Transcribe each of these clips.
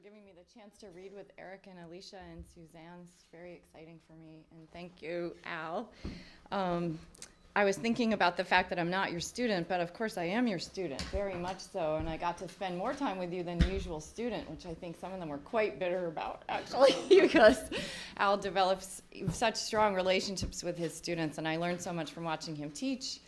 giving me the chance to read with Eric and Alicia and Suzanne. It's very exciting for me, and thank you, Al. I was thinking about the fact that I'm not your student, but of course I am your student, very much so, and I got to spend more time with you than the usual student, which I think some of them were quite bitter about, actually, because Al develops such strong relationships with his students, and I learned so much from watching him teach,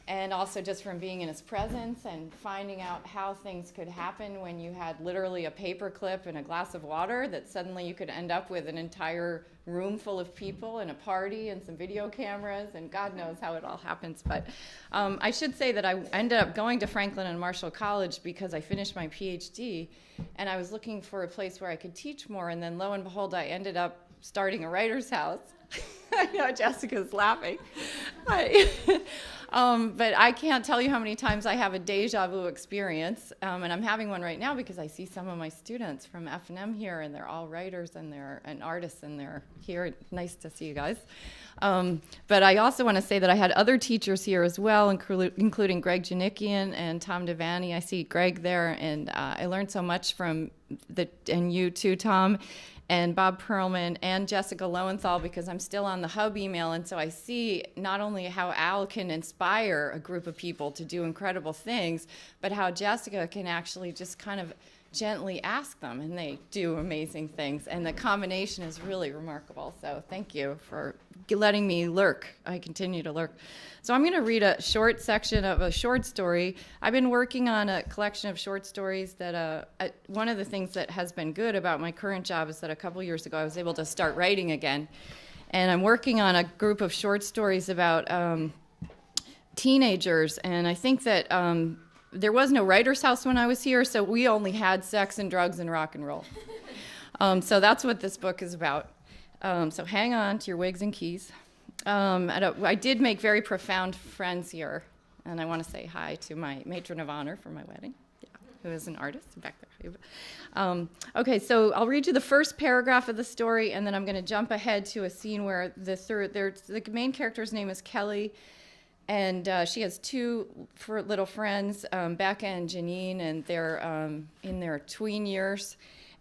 and also just from being in his presence and finding out how things could happen when you had literally a paper clip and a glass of water, that suddenly you could end up with an entire room full of people and a party and some video cameras, and God knows how it all happens. But I should say that I ended up going to Franklin and Marshall College because I finished my PhD, and I was looking for a place where I could teach more, and then lo and behold, I ended up starting a writer's house. I know Jessica's laughing. But I can't tell you how many times I have a deja vu experience, and I'm having one right now because I see some of my students from F&M here, and they're all writers and artists, and they're here. Nice to see you guys. But I also want to say that I had other teachers here as well, including Greg Janikian and Tom Devaney. I see Greg there, and I learned so much from and you too, Tom, and Bob Perlman and Jessica Lowenthal, because I'm still on the Hub email, and so I see not only how Al can inspire a group of people to do incredible things, but how Jessica can actually just kind of gently ask them, and they do amazing things, and the combination is really remarkable. So thank you for letting me lurk. I continue to lurk. So I'm going to read a short section of a short story. I've been working on a collection of short stories that one of the things that has been good about my current job is that a couple years ago I was able to start writing again, and I'm working on a group of short stories about teenagers, and I think that there was no writer's house when I was here, so we only had sex and drugs and rock and roll. So that's what this book is about. So hang on to your wigs and keys. I did make very profound friends here, and I want to say hi to my matron of honor for my wedding, who is an artist back there. Okay, so I'll read you the first paragraph of the story, and then I'm going to jump ahead to a scene where the main character's name is Kelly, and she has two little friends, Becca and Janine, and they're in their tween years.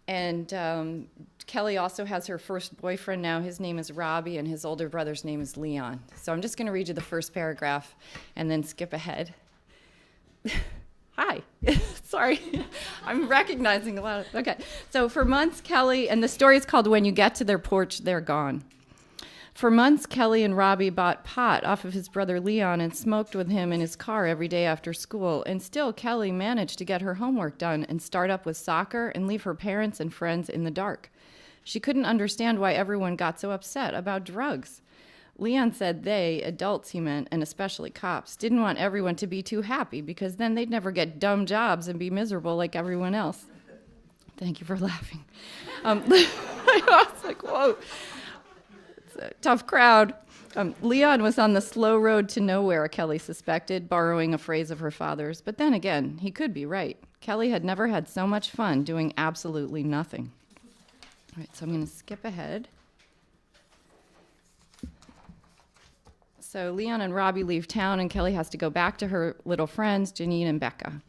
And Kelly also has her first boyfriend now. His name is Robbie, and his older brother's name is Leon. So I'm just going to read you the first paragraph and then skip ahead. Hi. Sorry. I'm recognizing a lot of... Okay. So for months, Kelly, and the story is called When You Get to Their Porch, They're Gone. For months, Kelly and Robbie bought pot off of his brother Leon and smoked with him in his car every day after school. And still, Kelly managed to get her homework done and start up with soccer and leave her parents and friends in the dark. She couldn't understand why everyone got so upset about drugs. Leon said they, adults he meant, and especially cops, didn't want everyone to be too happy because then they'd never get dumb jobs and be miserable like everyone else. Thank you for laughing. I was like, whoa. A tough crowd. Leon was on the slow road to nowhere, Kelly suspected, borrowing a phrase of her father's. But then again, he could be right. Kelly had never had so much fun doing absolutely nothing. All right, so I'm going to skip ahead. So Leon and Robbie leave town, and Kelly has to go back to her little friends, Janine and Becca.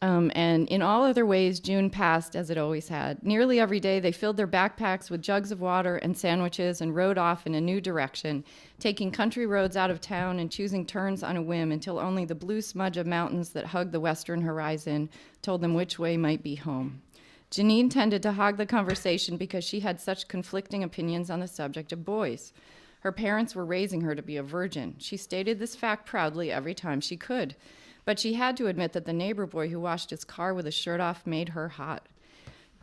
And in all other ways, June passed as it always had. Nearly every day, they filled their backpacks with jugs of water and sandwiches and rode off in a new direction, taking country roads out of town and choosing turns on a whim until only the blue smudge of mountains that hugged the western horizon told them which way might be home. Janine tended to hog the conversation because she had such conflicting opinions on the subject of boys. Her parents were raising her to be a virgin. She stated this fact proudly every time she could. But she had to admit that the neighbor boy who washed his car with his shirt off made her hot.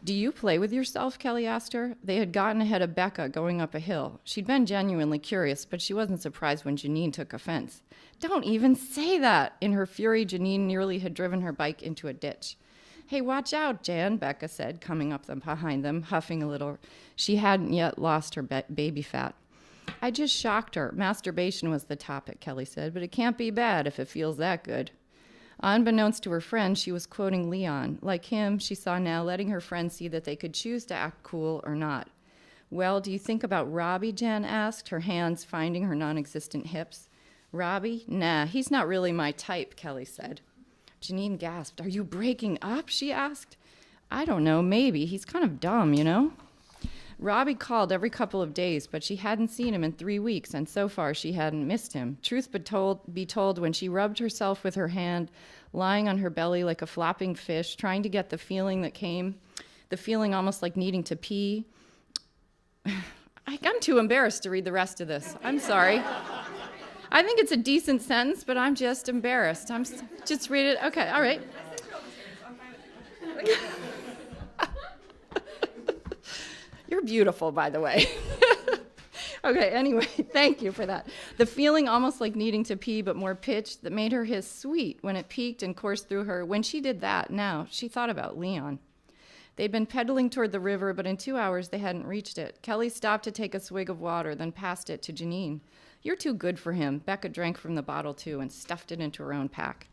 Do you play with yourself, Kelly asked her. They had gotten ahead of Becca going up a hill. She'd been genuinely curious, but she wasn't surprised when Janine took offense. Don't even say that. In her fury, Janine nearly had driven her bike into a ditch. Hey, watch out, Jan, Becca said, coming up behind them, huffing a little. She hadn't yet lost her baby fat. I just shocked her. Masturbation was the topic, Kelly said, but it can't be bad if it feels that good. Unbeknownst to her friend, she was quoting Leon. Like him, she saw now letting her friends see that they could choose to act cool or not. Well, do you think about Robbie, Jan asked, her hands finding her non-existent hips. Robbie? Nah, he's not really my type, Kelly said. Janine gasped. Are you breaking up? She asked. I don't know, maybe. He's kind of dumb, you know? Robbie called every couple of days, but she hadn't seen him in 3 weeks, and so far she hadn't missed him. Truth be told, when she rubbed herself with her hand, lying on her belly like a flopping fish, trying to get the feeling that came, the feeling almost like needing to pee. I'm too embarrassed to read the rest of this. I'm sorry. I think it's a decent sentence, but I'm just embarrassed. Just read it. Okay, all right. You're beautiful, by the way. Okay, anyway, thank you for that. The feeling almost like needing to pee, but more pitched, that made her hiss sweet when it peaked and coursed through her. When she did that, now, she thought about Leon. They'd been pedaling toward the river, but in 2 hours they hadn't reached it. Kelly stopped to take a swig of water, then passed it to Janine. You're too good for him. Becca drank from the bottle, too, and stuffed it into her own pack.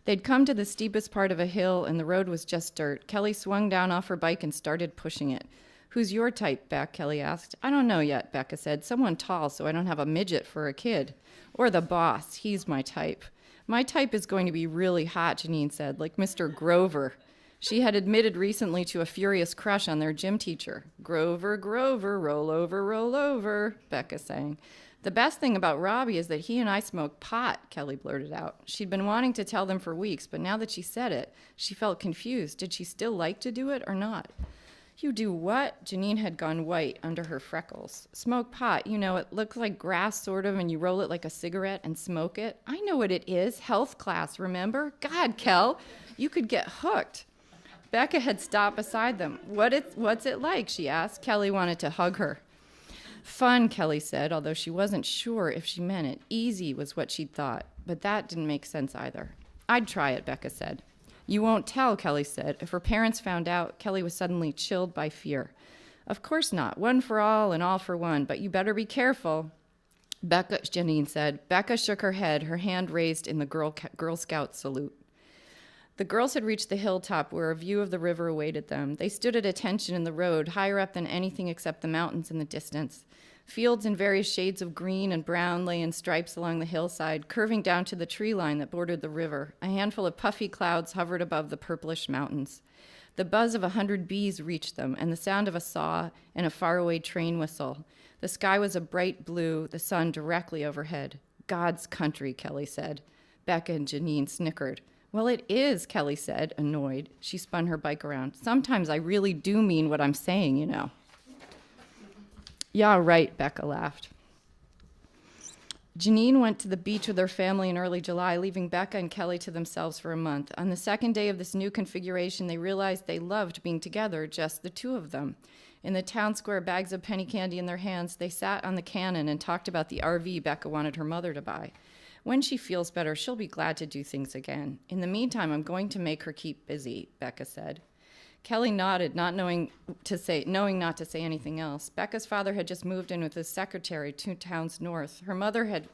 They'd come to the steepest part of a hill, and the road was just dirt. Kelly swung down off her bike and started pushing it. Who's your type, Beck? Kelly asked. I don't know yet, Becca said. Someone tall, so I don't have a midget for a kid. Or the boss. He's my type. My type is going to be really hot, Janine said, like Mr. Grover. She had admitted recently to a furious crush on their gym teacher. Grover, Grover, roll over, Becca sang. The best thing about Robbie is that he and I smoke pot, Kelly blurted out. She'd been wanting to tell them for weeks, but now that she said it, she felt confused. Did she still like to do it or not? You do what? Janine had gone white under her freckles. Smoke pot, you know, it looks like grass sort of, and you roll it like a cigarette and smoke it. I know what it is, health class, remember? God, Kel, you could get hooked. Becca had stopped beside them. What's it like, she asked. Kelly wanted to hug her. Fun, Kelly said, although she wasn't sure if she meant it. Easy was what she'd thought, but that didn't make sense either. I'd try it, Becca said. You won't tell, Kelly said. If her parents found out, Kelly was suddenly chilled by fear. Of course not. One for all and all for one, but you better be careful. Becca, Janine said. Becca shook her head, her hand raised in the Girl Scout salute. The girls had reached the hilltop where a view of the river awaited them. They stood at attention in the road, higher up than anything except the mountains in the distance. Fields in various shades of green and brown lay in stripes along the hillside, curving down to the tree line that bordered the river. A handful of puffy clouds hovered above the purplish mountains. The buzz of 100 bees reached them, and the sound of a saw and a faraway train whistle. The sky was a bright blue, the sun directly overhead. God's country, Kelly said. Becca and Janine snickered. Well, it is, Kelly said, annoyed. She spun her bike around. Sometimes I really do mean what I'm saying, you know. Yeah, right, Becca laughed. Janine went to the beach with her family in early July, leaving Becca and Kelly to themselves for a month. On the second day of this new configuration, they realized they loved being together, just the two of them. In the town square, bags of penny candy in their hands, they sat on the cannon and talked about the RV Becca wanted her mother to buy. When she feels better, she'll be glad to do things again. In the meantime, I'm going to make her keep busy, Becca said. Kelly nodded, knowing not to say anything else. Becca's father had just moved in with his secretary 2 towns north. Her mother had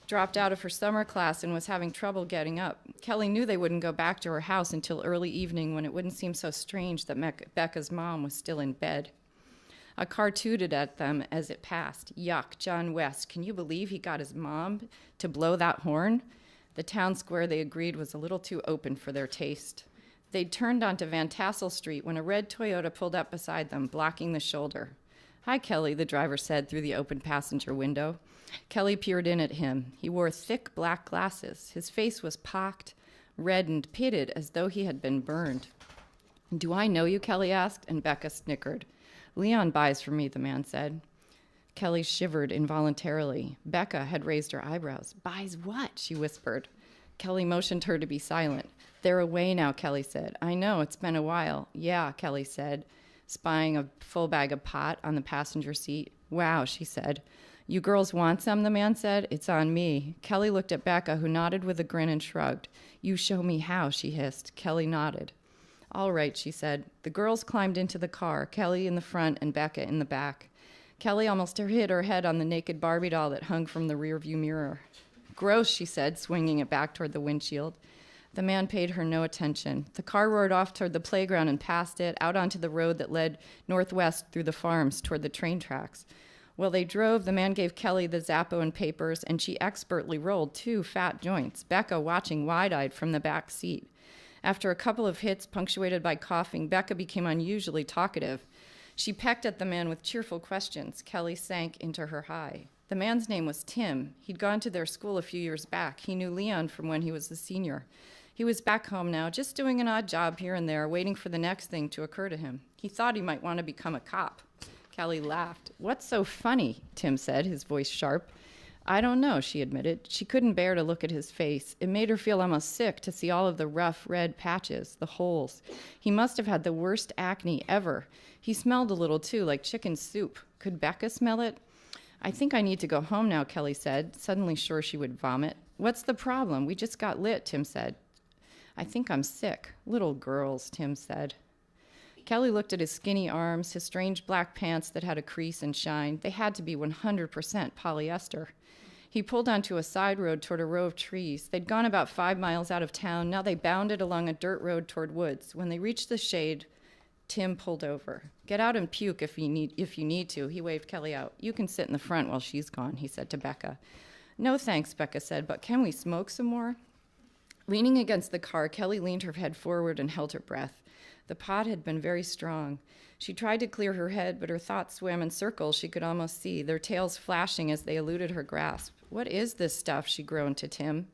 dropped out of her summer class and was having trouble getting up. Kelly knew they wouldn't go back to her house until early evening, when it wouldn't seem so strange that Becca's mom was still in bed. A car tooted at them as it passed. Yuck, John West. Can you believe he got his mom to blow that horn? The town square, they agreed, was a little too open for their taste. They'd turned onto Van Tassel Street when a red Toyota pulled up beside them, blocking the shoulder. Hi, Kelly, the driver said through the open passenger window. Kelly peered in at him. He wore thick black glasses. His face was pocked, red, and pitted as though he had been burned. Do I know you, Kelly asked, and Becca snickered. Leon buys for me, the man said. Kelly shivered involuntarily. Becca had raised her eyebrows. Buys what? She whispered. Kelly motioned her to be silent. They're away now, Kelly said. I know, it's been a while. Yeah, Kelly said, spying a full bag of pot on the passenger seat. Wow, she said. You girls want some, the man said. It's on me. Kelly looked at Becca, who nodded with a grin and shrugged. You show me how, she hissed. Kelly nodded. All right, she said. The girls climbed into the car, Kelly in the front and Becca in the back. Kelly almost hit her head on the naked Barbie doll that hung from the rearview mirror. Gross, she said, swinging it back toward the windshield. The man paid her no attention. The car roared off toward the playground and past it, out onto the road that led northwest through the farms toward the train tracks. While they drove, the man gave Kelly the Zappo and papers, and she expertly rolled 2 fat joints, Becca watching wide-eyed from the back seat. After a couple of hits punctuated by coughing, Becca became unusually talkative. She pecked at the man with cheerful questions. Kelly sank into her high. The man's name was Tim. He'd gone to their school a few years back. He knew Leon from when he was a senior. He was back home now, just doing an odd job here and there, waiting for the next thing to occur to him. He thought he might want to become a cop. Kelly laughed. "What's so funny?" Tim said, his voice sharp. "I don't know," she admitted. She couldn't bear to look at his face. It made her feel almost sick to see all of the rough red patches, the holes. He must have had the worst acne ever. He smelled a little, too, like chicken soup. Could Becca smell it? "I think I need to go home now," Kelly said, suddenly sure she would vomit. "What's the problem? We just got lit," Tim said. "I think I'm sick." "Little girls," Tim said. Kelly looked at his skinny arms, his strange black pants that had a crease and shine. They had to be 100% polyester. He pulled onto a side road toward a row of trees. They'd gone about 5 miles out of town. Now they bounded along a dirt road toward woods. When they reached the shade, Tim pulled over. "Get out and puke if you need to," he waved Kelly out. "You can sit in the front while she's gone," he said to Becca. "No thanks," Becca said, "but can we smoke some more?" Leaning against the car, Kelly leaned her head forward and held her breath. The pot had been very strong. She tried to clear her head, but her thoughts swam in circles she could almost see, their tails flashing as they eluded her grasp. "What is this stuff?" she groaned to Tim.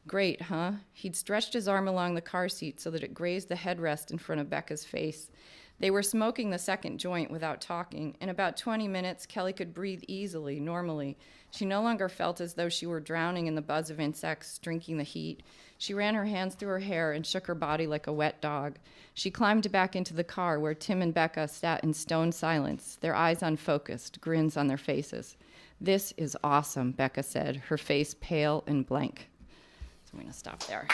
"Great, huh?" He'd stretched his arm along the car seat so that it grazed the headrest in front of Becca's face. They were smoking the second joint without talking. In about 20 minutes, Kelly could breathe easily, normally. She no longer felt as though she were drowning in the buzz of insects, drinking the heat. She ran her hands through her hair and shook her body like a wet dog. She climbed back into the car where Tim and Becca sat in stone silence, their eyes unfocused, grins on their faces. "This is awesome," Becca said, her face pale and blank. So I'm going to stop there.